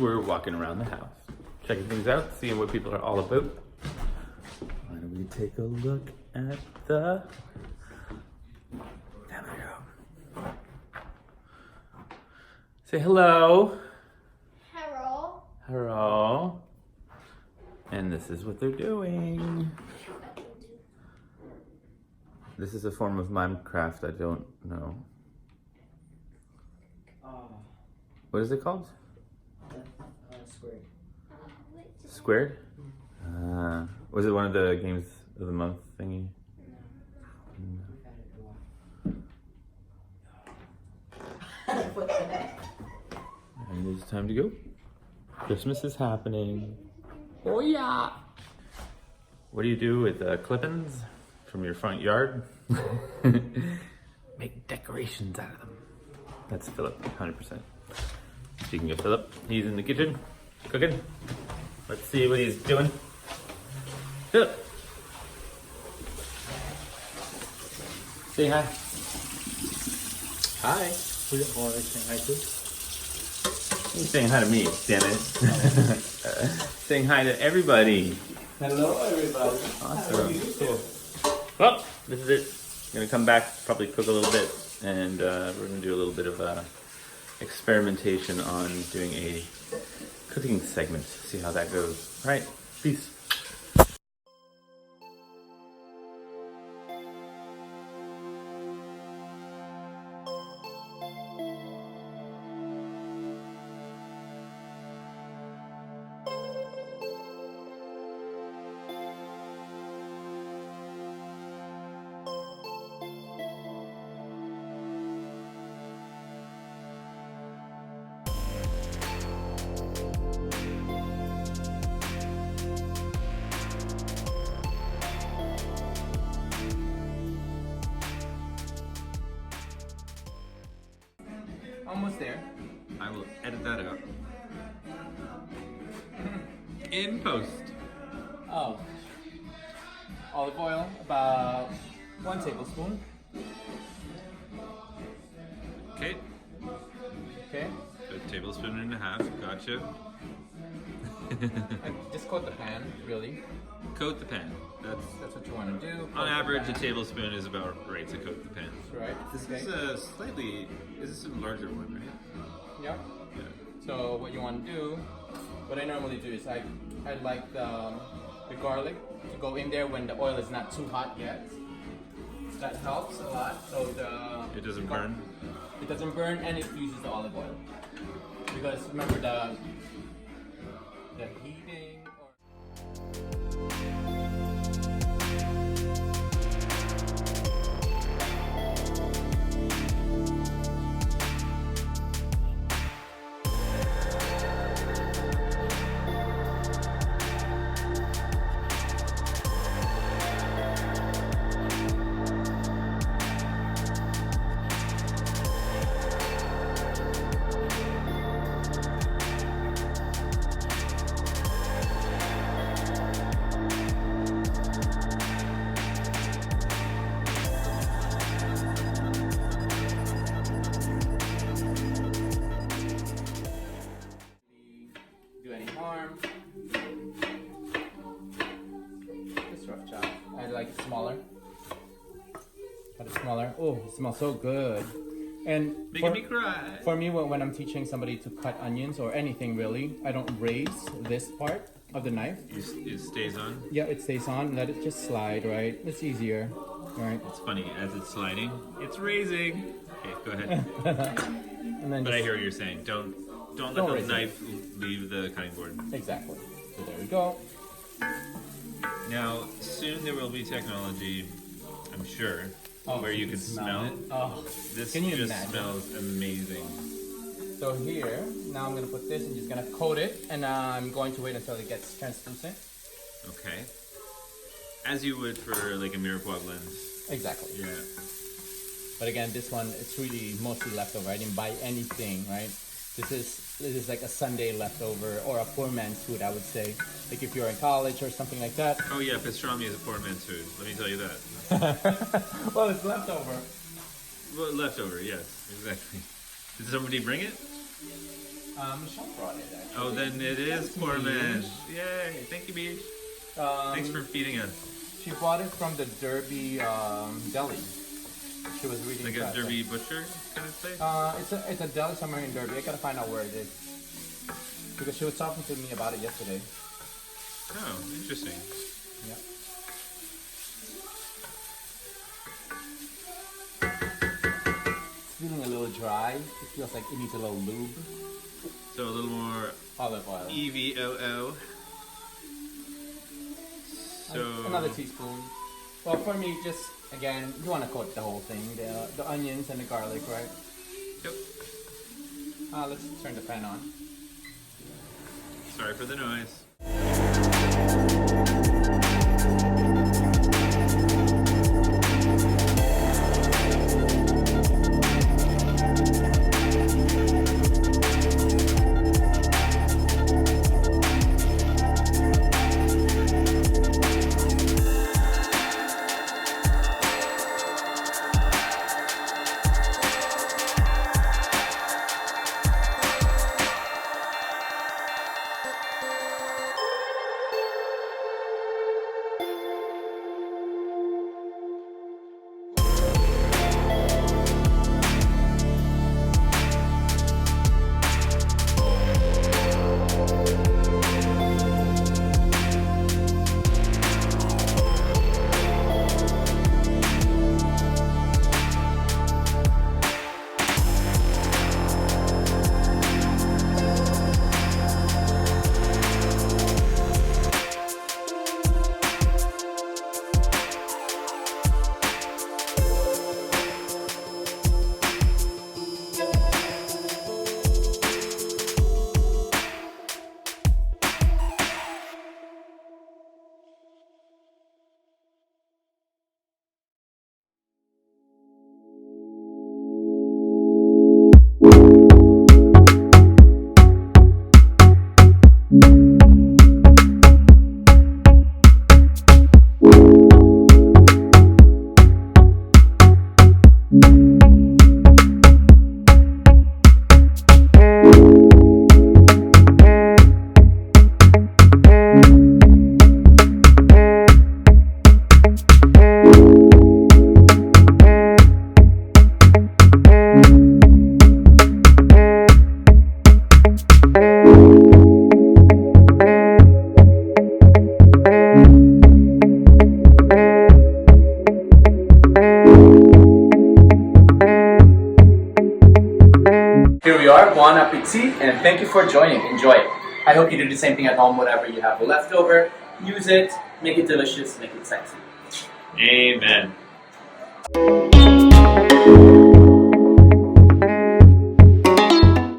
we're walking around the house, checking things out, seeing what people are all about. Why don't we take a look at the... There we go. Say hello. Hello. Hello. And this is what they're doing. This is a form of Minecraft I don't know. What is it called? Squared. Squared? Was it one of the games of the month thingy? And it's time to go. Christmas is happening. Oh yeah! What do you do with clippings from your front yard? Make decorations out of them. That's Philip, 100%. Speaking of Philip, he's in the kitchen, cooking. Let's see what he's doing. Philip! Say hi. Hi. Who are you saying hi to? You're saying hi to me, damn it. Saying hi to everybody. Hello, everybody. Awesome. Well, this is it. I'm gonna come back, probably cook a little bit, and we're gonna do a little bit of experimentation on doing a cooking segment. See how that goes. All right, peace. Almost there. I will edit that out. In post. Oh. Olive oil, about 1 tablespoon. Okay. Okay. A tablespoon and a half. Gotcha. Just coat the pan, really. Coat the pan. That's what you want to do. On average, a tablespoon is about right to coat the pan. Right. This is a slightly. This is a larger one, right? Yeah. Yeah. So what you want to do, what I normally do is I like the garlic to go in there when the oil is not too hot yet. That helps a lot. So It doesn't burn. It doesn't burn, and it fuses the olive oil. Because remember the heating. Smaller. Cut it smaller. Oh, it smells so good. And Making me cry. For me, when I'm teaching somebody to cut onions or anything really, I don't raise this part of the knife. It stays on? Yeah, it stays on. Let it just slide, right? It's easier, right? It's funny, as it's sliding, it's raising. Okay, go ahead. And then But I hear what you're saying. Don't let the knife leave the cutting board. Exactly. So there we go. Now, soon there will be technology, I'm sure, where you can smell it. Oh, This can you just imagine? smells amazing. So here, now I'm going to put this and just going to coat it, and I'm going to wait until it gets translucent. Okay. As you would for like a mirepoix lens. Exactly. Yeah. But again, this one, it's really mostly leftover. I didn't buy anything, right? This is like a Sunday leftover, or a poor man's food, I would say. Like if you're in college or something like that. Oh yeah, pastrami is a poor man's food. Let me tell you that. Well, it's leftover. Well, leftover, yes, exactly. Did somebody bring it? Michelle brought it actually. Oh, then it is poor man. Yay! Thank you, Beach. Thanks for feeding us. She bought it from the Derby deli. She was reading Like a Derby butcher kind of place? It's a deli somewhere in Derby. I gotta find out where it is. Because she was talking to me about it yesterday. Oh, interesting. Yeah. It's feeling a little dry. It feels like it needs a little lube. So a little more Olive oil. EVOO. So Another teaspoon. Well, for me, just again, you want to coat the whole thing. The onions and the garlic, right? Yep. Let's turn the pan on. Sorry for the noise. Here we are, bon appetit, and thank you for joining. Enjoy. I hope you do the same thing at home, whatever you have left over. Use it, make it delicious, make it sexy. Amen.